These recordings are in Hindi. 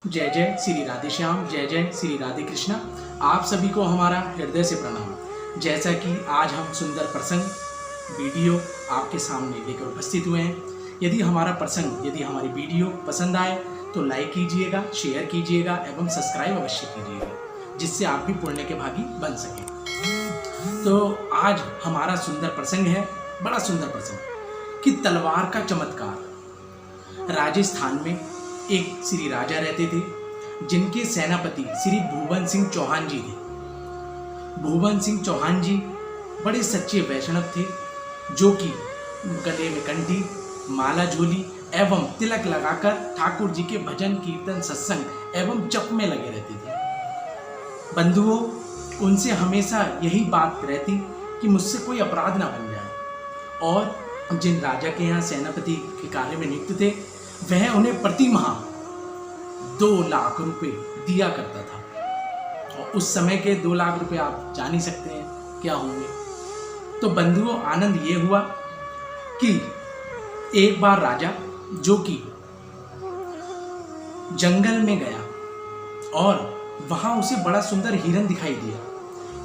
जय जय श्री राधे श्याम, जय जय श्री राधे कृष्णा। आप सभी को हमारा हृदय से प्रणाम। जैसा कि आज हम सुंदर प्रसंग वीडियो आपके सामने लेकर उपस्थित हुए हैं। यदि हमारा प्रसंग, यदि हमारी वीडियो पसंद आए तो लाइक कीजिएगा, शेयर कीजिएगा एवं सब्सक्राइब अवश्य कीजिएगा, जिससे आप भी पुण्य के भागी बन सकें। तो आज हमारा सुंदर प्रसंग है, बड़ा सुंदर प्रसंग कि तलवार का चमत्कार। राजस्थान में एक श्री राजा रहते थे, जिनके सेनापति श्री भुवन सिंह चौहान जी थे। भुवन सिंह चौहान जी बड़े सच्चे वैष्णव थे, जो कि गले में कंठी, माला झोली एवं तिलक लगाकर ठाकुर जी के भजन कीर्तन सत्संग एवं जप में लगे रहते थे। बंधुओं, उनसे हमेशा यही बात रहती कि मुझसे कोई अपराध ना बन जाए। और जिन राजा के यहाँ सेनापति के कार्य में नियुक्त थे, वह उन्हें प्रति माह 2 लाख रुपए दिया करता था। और उस समय के 2 लाख रुपए आप जान ही सकते हैं क्या होंगे। तो बंधुओं, आनंद ये हुआ कि एक बार राजा, जो कि जंगल में गया और वहां उसे बड़ा सुंदर हिरन दिखाई दिया।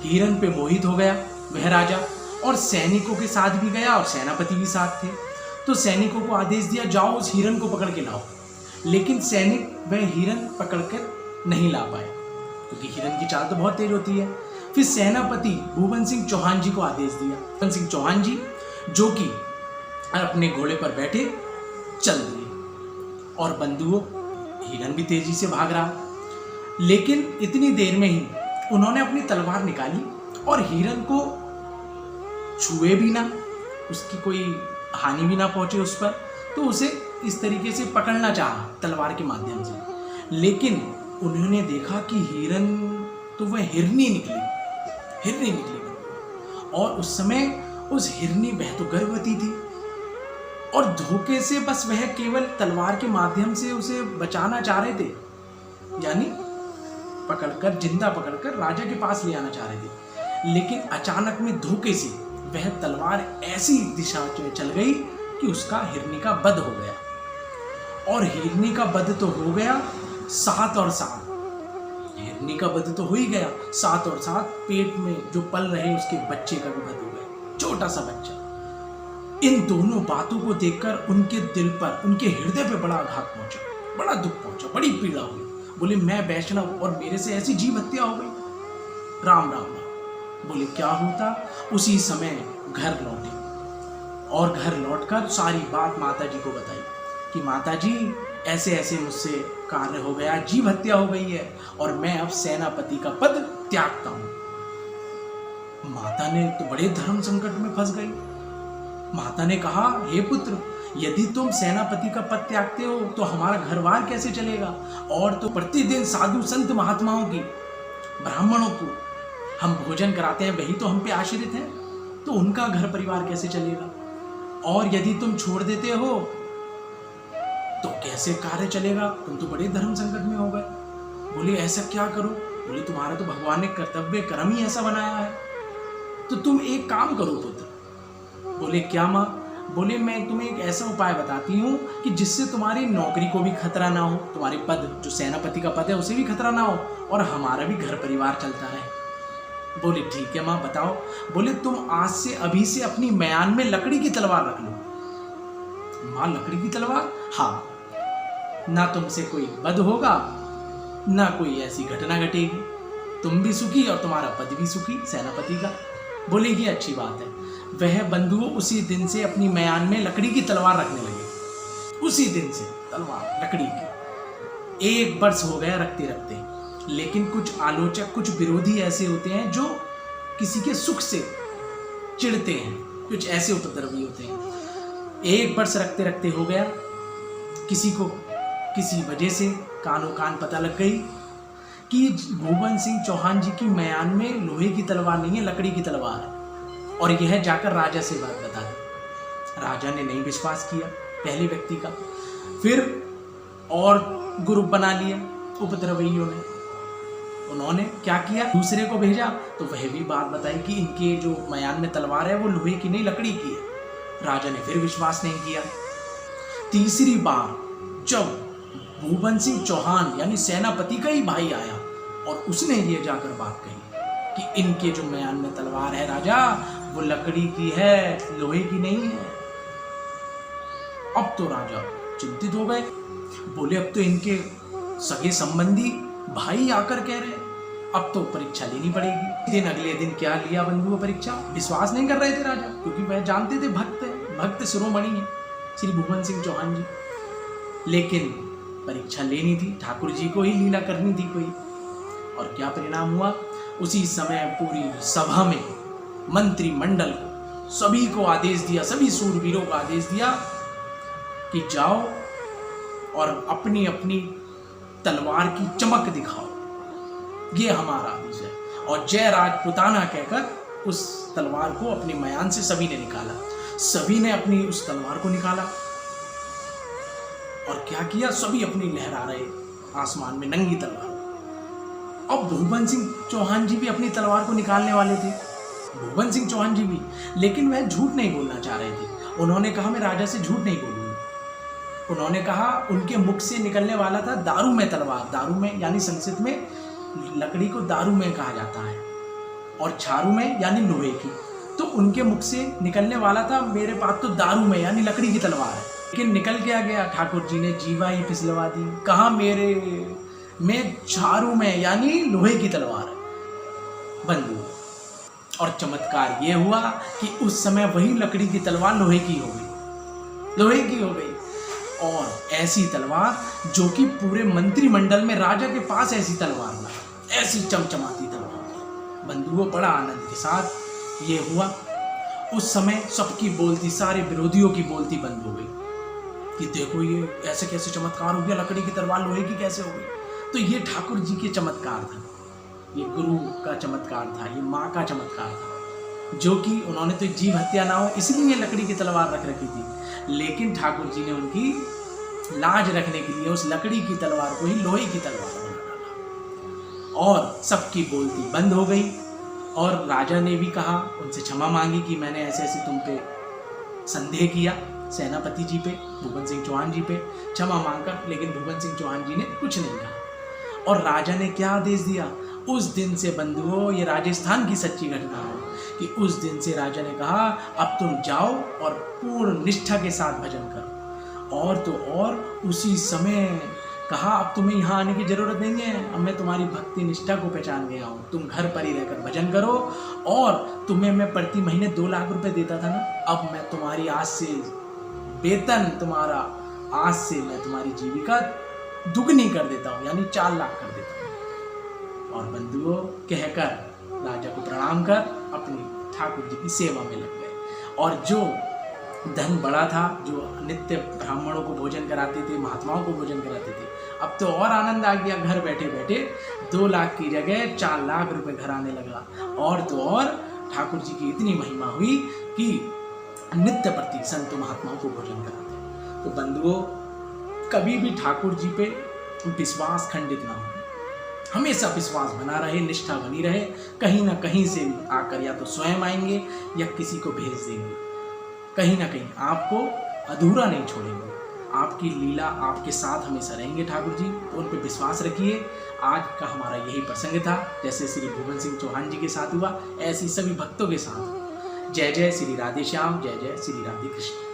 हिरन पे मोहित हो गया वह राजा, और सैनिकों के साथ भी गया और सेनापति भी साथ थे। तो सैनिकों को आदेश दिया, जाओ उस हिरन को पकड़ के लाओ। लेकिन सैनिक वह हिरन पकड़कर नहीं ला पाए, क्योंकि हिरन की चाल तो बहुत तेज होती है। फिर सेनापति भुवन सिंह चौहान जी को आदेश दिया। भुवन सिंह चौहान जी, जो कि अपने घोड़े पर बैठे चल दिए, और बंधुओं, हिरन भी तेजी से भाग रहा। लेकिन इतनी देर में ही उन्होंने अपनी तलवार निकाली और हिरन को छुए भी ना, उसकी कोई हानि भी ना पहुंचे उस पर, तो उसे इस तरीके से पकड़ना चाहा तलवार के माध्यम से। लेकिन उन्होंने देखा कि हिरन तो वह हिरनी निकली। और उस समय उस हिरनी, वह तो गर्भवती थी, और धोखे से बस वह केवल तलवार के माध्यम से उसे बचाना चाह रहे थे, यानी पकड़कर, जिंदा पकड़कर राजा के पास ले आना चाह रहे थे। लेकिन अचानक में धोखे से वह तलवार ऐसी दिशा में चल गई कि उसका हिरनी का वध हो गया। और हिरनी का वध तो हो गया, साथ और साथ हिरनी का वध तो हो ही गया, साथ और साथ पेट में जो पल रहे उसके बच्चे का भी वध हो गया, छोटा सा बच्चा। इन दोनों बातों को देखकर उनके दिल पर, उनके हृदय पे बड़ा आघात पहुंचा, बड़ा दुख पहुंचा, बड़ी पीड़ा हुई। बोले, मैं वैष्णव और मेरे से ऐसी जीव हत्या हो गई। राम राम राम। बोले, क्या होता? उसी समय घर लौटे और घर लौटकर सारी बात माता जी को बताई कि माता जी, ऐसे ऐसे मुझसे कार्य हो गया, जीव हत्या हो गई है और मैं अब सेनापति का पद त्यागता हूं। माता ने तो बड़े धर्म संकट में फंस गई। माता ने कहा, हे पुत्र, यदि तुम सेनापति का पद त्यागते हो तो हमारा घरवार कैसे चलेगा? और तो प्रतिदिन साधु संत महात्माओं की, ब्राह्मणों को हम भोजन कराते हैं, वही तो हम पे आश्रित हैं, तो उनका घर परिवार कैसे चलेगा? और यदि तुम छोड़ देते हो तो कैसे कार्य चलेगा? तुम तो बड़े धर्म संकट में हो गए। बोले, ऐसा क्या करो? बोले, तुम्हारा तो भगवान ने कर्तव्य कर्म ही ऐसा बनाया है, तो तुम एक काम करो पुत्र। बोले, क्या माँ? बोले, मैं तुम्हें एक ऐसा उपाय बताती हूँ कि जिससे तुम्हारी नौकरी को भी खतरा ना हो, तुम्हारे पद, जो सेनापति का पद है, उसे भी खतरा ना हो, और हमारा भी घर परिवार चलता रहे। बोले, ठीक है माँ, बताओ। बोले, तुम आज से, अभी से अपनी म्यान में लकड़ी की तलवार रख लो। माँ, लकड़ी की तलवार? हाँ, ना तुमसे कोई वध होगा, ना कोई ऐसी घटना घटेगी, तुम भी सुखी और तुम्हारा पद भी सुखी, सेनापति का। बोले, ये अच्छी बात है। वह बंधुओं उसी दिन से अपनी म्यान में लकड़ी की तलवार रखने लगे। उसी दिन से तलवार लकड़ी की। 1 वर्ष हो गया रखते रखते। लेकिन कुछ आलोचक, कुछ विरोधी ऐसे होते हैं जो किसी के सुख से चिढ़ते हैं, कुछ ऐसे उपद्रवी होते हैं। 1 वर्ष रखते रखते हो गया, किसी को किसी वजह से कानों कान पता लग गई कि भुवन सिंह चौहान जी की म्यान में लोहे की तलवार नहीं है, लकड़ी की तलवार है। और यह जाकर राजा से बात बता दी। राजा ने नहीं विश्वास किया पहले व्यक्ति का। फिर और ग्रुप बना लिया उपद्रवियों ने। उन्होंने क्या किया, दूसरे को भेजा, तो वह भी बात बताई कि इनके जो म्यान में तलवार है वो लोहे की नहीं, लकड़ी की है। राजा ने फिर विश्वास नहीं किया। तीसरी बार जब भूपन सिंह चौहान यानी सेनापति का ही भाई आया और उसने ये जाकर बात कही कि इनके जो म्यान में तलवार है राजा, वो लकड़ी की है, लोहे की नहीं है। अब तो राजा चिंतित हो गए, बोले अब तो इनके सगे संबंधी भाई आकर कह रहे, अब तो परीक्षा लेनी पड़ेगी। अगले दिन क्या लिया बंधुओं परीक्षा? विश्वास नहीं कर रहे थे राजा, क्योंकि वह जानते थे भक्त शिरोमणि है श्री भूपन सिंह चौहान जी। लेकिन परीक्षा लेनी थी, ठाकुर जी को ही लीला करनी थी कोई। और क्या परिणाम हुआ? उसी समय पूरी सभा में मंत्रिमंडल को सभी को आदेश दिया, सभी सूरवीरों को आदेश दिया कि जाओ और अपनी अपनी तलवार की चमक दिखाओ, ये हमारा आदेश है। और जय राजपुताना कहकर उस तलवार को अपने मयान से सभी ने निकाला। सभी ने अपनी उस तलवार को निकाला और क्या किया, सभी अपनी लहरा रहे आसमान में नंगी तलवार। अब भूपन सिंह चौहान जी भी अपनी तलवार को निकालने वाले थे, भूपन सिंह चौहान जी भी, लेकिन वह झूठ नहीं बोलना चाह रहे थे। उन्होंने कहा मैं राजा से झूठ नहीं बोलूंगा। उन्होंने कहा, उनके मुख से निकलने वाला था दारू में तलवार, दारू में यानी संस्कृत में लकड़ी को दारू में कहा जाता है, और छारू में यानी लोहे की। तो उनके मुख से निकलने वाला था मेरे पास तो दारू में यानी लकड़ी की तलवार है। लेकिन निकल क्या गया, ठाकुर जी ने जीवा ही फिसलवा दी, कहा मेरे में छारू में यानी लोहे की तलवार है बंधु। और चमत्कार ये हुआ कि उस समय वही लकड़ी की तलवार लोहे की हो गई, लोहे की हो गई। और ऐसी तलवार जो कि पूरे मंत्रिमंडल में राजा के पास ऐसी तलवार ना, ऐसी चमचमाती तलवार। बंधुओं बड़ा आनंद के साथ ये हुआ। उस समय सबकी बोलती, सारे विरोधियों की बोलती बंद हो गई कि देखो ये ऐसे कैसे चमत्कार हो गया, लकड़ी की तलवार लोहे की कैसे हो गई। तो ये ठाकुर जी के चमत्कार था, ये गुरु का चमत्कार था, ये माँ का चमत्कार था, जो कि उन्होंने तो जीव हत्या ना हो इसलिए लकड़ी की तलवार रख रखी थी। लेकिन ठाकुर जी ने उनकी लाज रखने के लिए उस लकड़ी की तलवार को ही लोहे की तलवार बना डाला। और सबकी बोलती बंद हो गई। और राजा ने भी कहा, उनसे क्षमा मांगी कि मैंने ऐसे ऐसे तुम पे संदेह किया, सेनापति जी पे, भूपन सिंह चौहान जी पे क्षमा मांगकर। लेकिन भूपन सिंह चौहान जी ने कुछ नहीं कहा। और राजा ने क्या आदेश दिया? उस दिन से बंधुओं, ये राजस्थान की सच्ची घटना है कि उस दिन से राजा ने कहा अब तुम जाओ और पूर्ण निष्ठा के साथ भजन करो। और तो और उसी समय कहा अब तुम्हें यहाँ आने की जरूरत नहीं है, अब मैं तुम्हारी भक्ति निष्ठा को पहचान गया हूँ, तुम घर पर ही रहकर भजन करो। और तुम्हें मैं प्रति महीने 2 लाख रुपए देता था ना, अब मैं तुम्हारी आज से वेतन, तुम्हारा आज से मैं तुम्हारी जीविका दुगनी कर देता हूँ, यानी 4 लाख कर देता हूँ। और बंधुओं कहकर राजा को प्रणाम कर अपनी ठाकुर जी की सेवा में लग गए। और जो धन बड़ा था, जो नित्य ब्राह्मणों को भोजन कराते थे, महात्माओं को भोजन कराते थे, अब तो और आनंद आ गया। घर बैठे बैठे 2 लाख की जगह 4 लाख रुपए घर आने लगा। और तो और ठाकुर जी की इतनी महिमा हुई कि नित्य प्रति संत महात्माओं को भोजन कराते। तो बंधुओं कभी भी ठाकुर जी पे विश्वास खंडित ना हो, हमेशा विश्वास बना रहे, निष्ठा बनी रहे। कहीं ना कहीं से आकर या तो स्वयं आएंगे या किसी को भेज देंगे, कहीं ना कहीं आपको अधूरा नहीं छोड़ेंगे। आपकी लीला आपके साथ हमेशा रहेंगे ठाकुर जी, तो उन पर विश्वास रखिए। आज का हमारा यही प्रसंग था, जैसे श्री भूपन सिंह चौहान जी के साथ हुआ, ऐसी सभी भक्तों के साथ। जय जय श्री राधे श्याम, जय जय श्री राधे कृष्ण।